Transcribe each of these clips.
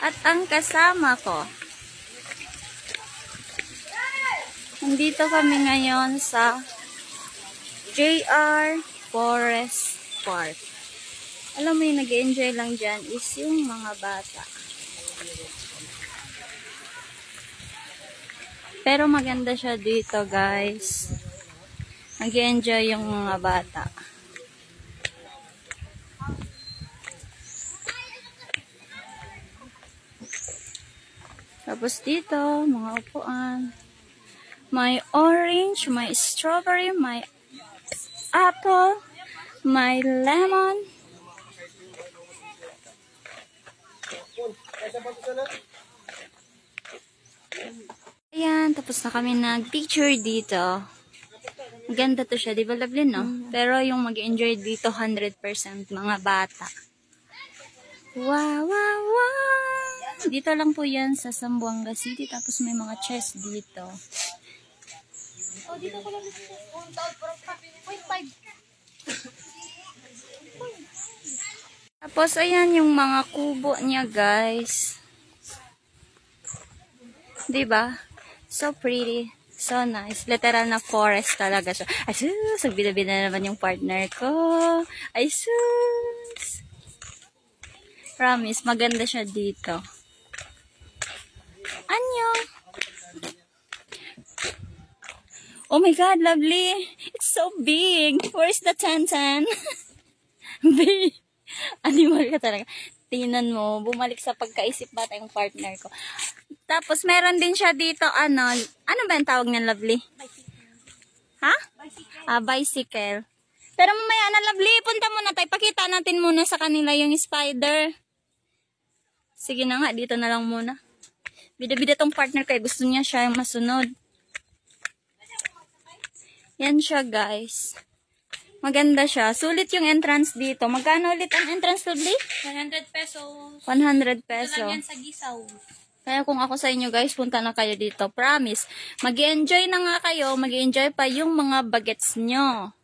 At ang kasama ko. Nandito kami ngayon sa JR Forest Park. Alam mo yung nag-enjoy lang dyan is yung mga bata. Pero maganda siya dito, guys. Nag-enjoy yung mga bata. Tapos dito, mga upuan. May orange, may strawberry, may apple, may lemon. Ayan, tapos na kami nag-picture dito. Ganda to siya, di ba lovely, no? Pero yung mag-enjoy dito 100% mga bata. Wow, wow, wow! Dito lang po yan sa Zamboanga City. Tapos may mga chess dito. Oh, dito ko lang dito. 1.5. Tapos ayan yung mga kubo niya, guys. Diba? So pretty. So nice. Literal na forest talaga siya. Ay sus! Nagbida-bida na naman yung partner ko. Ay sus! Promise, maganda siya dito. Annyeong! Oh my God, lovely! It's so big! Where's the tan-tan? Big! Animal ka talaga. Tingnan mo, bumalik sa pagkaisip bata yung partner ko. Tapos, meron din siya dito, ano ba yung tawag niya, lovely? Bicycle. Ha? Bicycle. Bicycle. Pero mamaya na, lovely, punta muna tayo. Pakita natin muna sa kanila yung spider. Sige na nga, dito na lang muna. Bida-bida tong partner ko, gusto niya siya yung masunod. Yan siya, guys. Maganda siya. Sulit yung entrance dito. Magkano ulit ang entrance, lovely? 100 pesos. 100 Ito peso. lang yan sa Gisaw. Kaya kung ako sa inyo, guys, punta na kayo dito. Promise. Mag-enjoy na nga kayo. Mag-enjoy pa yung mga bagets nyo.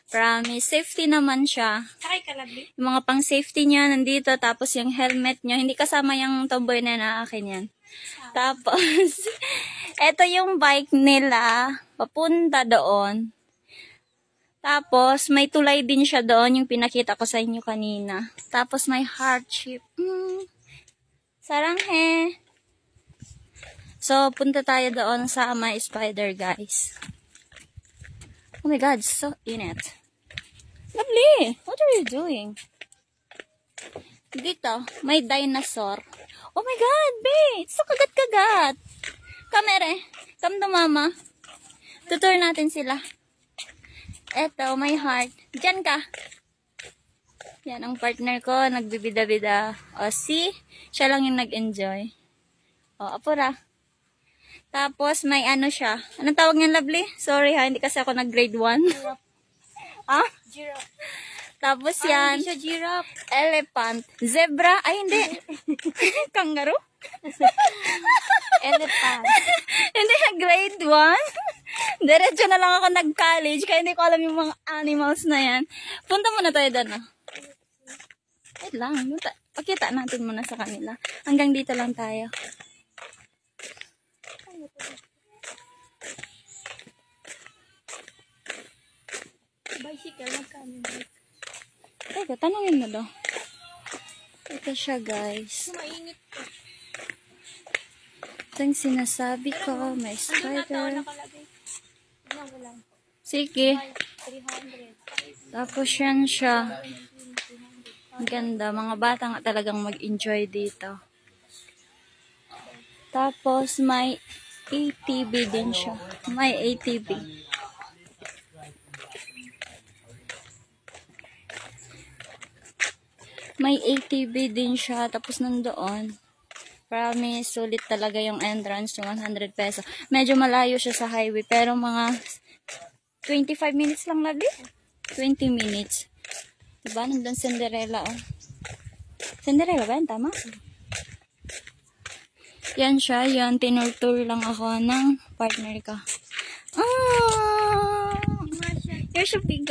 Promise. Safety naman siya. Sakay ka, lovely. Yung mga pang-safety niya nandito. Tapos yung helmet nyo. Hindi kasama yung tomboy na akin yan. Tapos, eto yung bike nila. Papunta doon. Tapos, may tulay din siya doon. Yung pinakita ko sa inyo kanina. Tapos, may heart shape. Saranghe. So, punta tayo doon sa my spider, guys. Oh my God, so init. Lovely! What are you doing? Dito, may dinosaur. Oh my God, babe! It's so kagat-kagat. Kamere, come to mama. Tutur natin sila. Eto, may heart. Diyan ka. Yan, ang partner ko, nagbibida-bida. O, see? Siya lang yung nag-enjoy. O, apura. Tapos, may ano siya. Anong tawag niyan, lovely? Sorry ha, hindi kasi ako nag-grade 1. Ah? Giraffe. Tapos yan. Hindi siya giraffe. Elephant. Zebra. Ay, hindi. Kangaroo? Elephant. Hindi, grade 1. Diretso na lang ako nag-college, kaya hindi ko alam yung mga animals na yan. Punta muna tayo doon, ah. Wait lang. Pakita natin muna sa kanila. Hanggang dito lang tayo. Bicycle, magkano yun? Teka, tanongin mo daw. Ito siya, guys. Mainit ko. Ito yung sinasabi ko. May spider. Nakalagay. Ilan ko lang. Sige. 300. Tapos yan siya. Ang ganda. Mga bata nga talagang mag-enjoy dito. Tapos may ATV din siya. May ATV. May ATV din siya. Tapos nandoon. Promise, sulit talaga yung entrance, yung 100 peso. Medyo malayo siya sa highway. Pero mga 25 minutes lang, lovely. 20 minutes. Diba? Nandun Cinderella, oh. Cinderella ba yan? Tama? Yan siya. Yan. Tinur-tour lang ako ng partner ko. You're so big,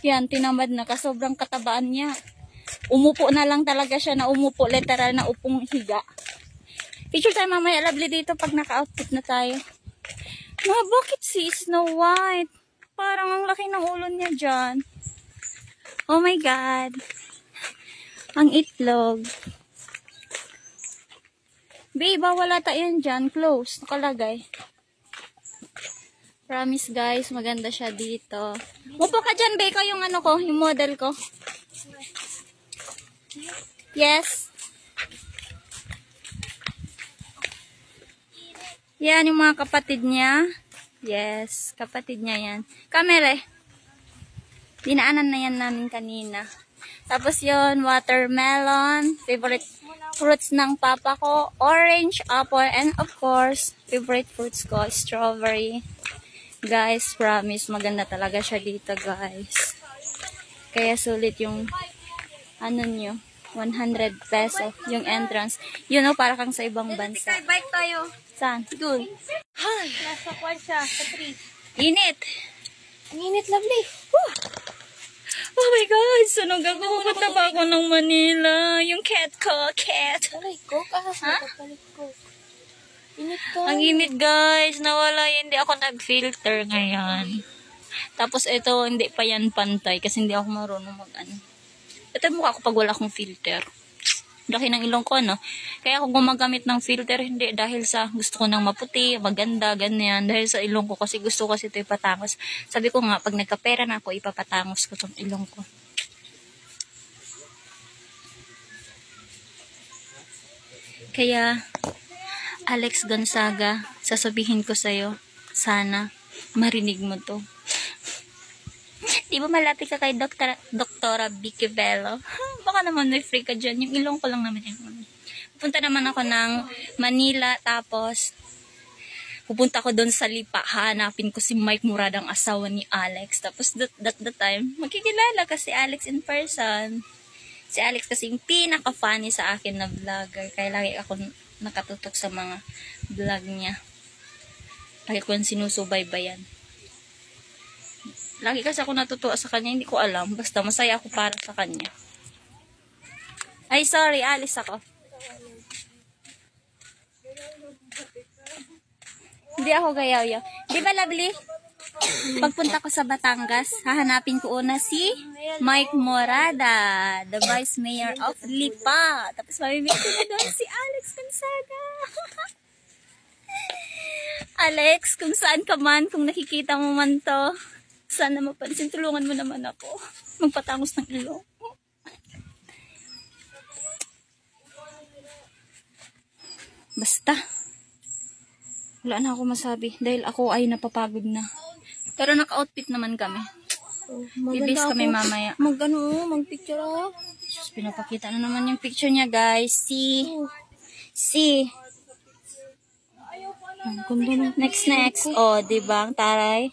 Yan. Tinamad na. Sobrang katabaan niya. Umupo na lang talaga siya na umupo. Literal na upong higa. Picture tayo mamaya, lovely, dito pag naka-outfit na tayo. Ma, bakit si Snow White? Parang ang laki ng ulo niya dyan. Oh my God. Ang itlog. Babe, wala tayo yan dyan. Close. Nakalagay. Promise guys, maganda siya dito. Upo ka dyan, babe. Ikaw yung ano ko, yung model ko. Yes. Yan yung mga kapatid niya. Yes, kapatid niya yan. Kamere. Dinaanan na yan namin kanina. Tapos yon watermelon. Favorite fruits ng papa ko. Orange, apple, and of course, favorite fruits ko, strawberry. Guys, promise, maganda talaga siya dito, guys. Kaya sulit yung, ano nyo, 100 peso, yung entrance. You know, para kang sa ibang bansa. Bike tayo. Saan? Doon. Ay, Nasa kwan siya, sa tree. init. Ang init, lovely. Oh my God, sunog ako. Pupunta pa ako ng Manila. Yung cat ko, cat. Talay ko, kahas talay ko. Init ko. Ang init guys, nawala yan. Hindi ako nag-filter ngayon. Tapos ito, hindi pa yan pantay kasi hindi ako marunong mag-ano. Ito yung mukha ko pag wala akong filter. Laki ng ilong ko, no? Kaya ako gumagamit ng filter, hindi dahil sa gusto ko ng maputi, maganda, ganyan. Dahil sa ilong ko kasi gusto kasi ito ipatangos. Sabi ko nga, pag nagkapera na ako, ipapatangos ko itong ilong ko. Kaya, Alex Gonzaga, sasabihin ko sa'yo, sana marinig mo to. Di ba malapit ka kay Doktora Vicky Bello? Baka naman may free ka dyan. Yung ilong ko lang naman yun. Pupunta naman ako ng Manila, tapos pupunta ko doon sa Lipa. Hanapin ko si Mike Murad, ang asawa ni Alex. Tapos that the time, magkikilala kasi Alex in person. Si Alex kasi yung pinaka-funny sa akin na vlogger. Kaya lagi ako nakatutok sa mga vlog niya. Lagi ko yung sinusubaybayan. Lagi kasi ako natutuwa sa kanya, hindi ko alam. Basta masaya ako para sa kanya. Ay, sorry, alis ako. Hindi ako gayaw-yaw. Di ba, lovely? Pagpunta ko sa Batangas, hahanapin ko una si Mike Morada, the Vice Mayor of Lipa. Tapos mamimit ko na doon si Alex Gonzaga. Alex, kung saan ka man, kung nakikita mo man to, sana mapansin, tulungan mo naman ako. Magpatangos ng ilong. Basta. Wala na ako masabi. Dahil ako ay napapagod na. Pero naka-outfit naman kami. Bibis kami mamaya. Mag-picture ako. Just pinapakita na naman yung picture niya, guys. See. Next. Oh, diba? Ang taray.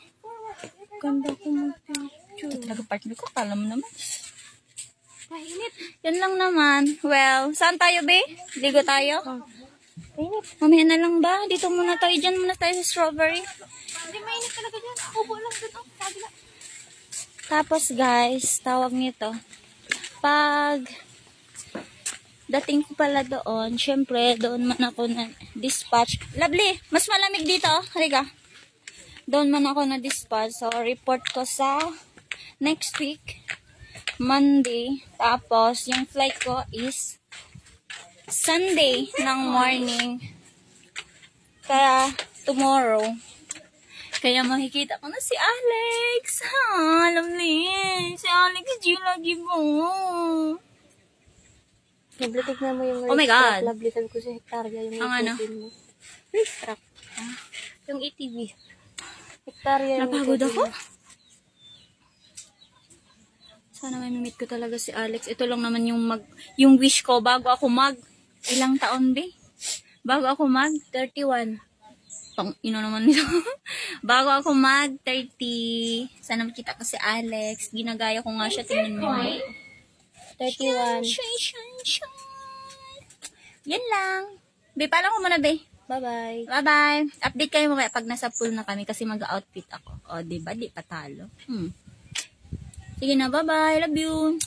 Ganda ko mag-picture. Ito talaga partner ko. Kala mo naman. Mainit. Yan lang naman. Well, saan tayo, be? Ligo tayo? Mainit. Mamaya na lang ba? Dito muna tayo. Diyan muna tayo sa strawberry. Hindi mainit talaga dyan. Ubo lang dun. Oh, kabila. Tapos, guys, tawag nito. Pag dating ko pala doon, syempre, doon man ako na dispatch. Lovely! Mas malamig dito. Halika. Doon man ako na dispatch. So, report ko sa next week, Monday. Tapos, yung flight ko is Sunday ng morning. Kaya, tomorrow. Kaya makikita ko na si Alex. Ha, alam niya. Si Alex, G lagi mo. Lovely, tignan mo yung Oh my God. Lovely, sabi ko sa hektarya yung Ang ano? mo. Truck. Yung ATV. Hektarya yung Napagod ATV ako. mo. Sana may meet ko talaga si Alex. Ito lang naman yung wish ko bago ako ilang taon be? Bago ako 31. Pang ino naman nito. Bago ako 30. Sana makita ko si Alex. Ginagaya ko nga siya. Tingnan mo. 31. Shine. Yan lang. Be, paalam ko muna, be. Bye-bye. Bye-bye. Update kayo mga pag nasa pool na kami kasi mag-outfit ako. O, diba? Di patalo. Sige na, bye-bye. Love you.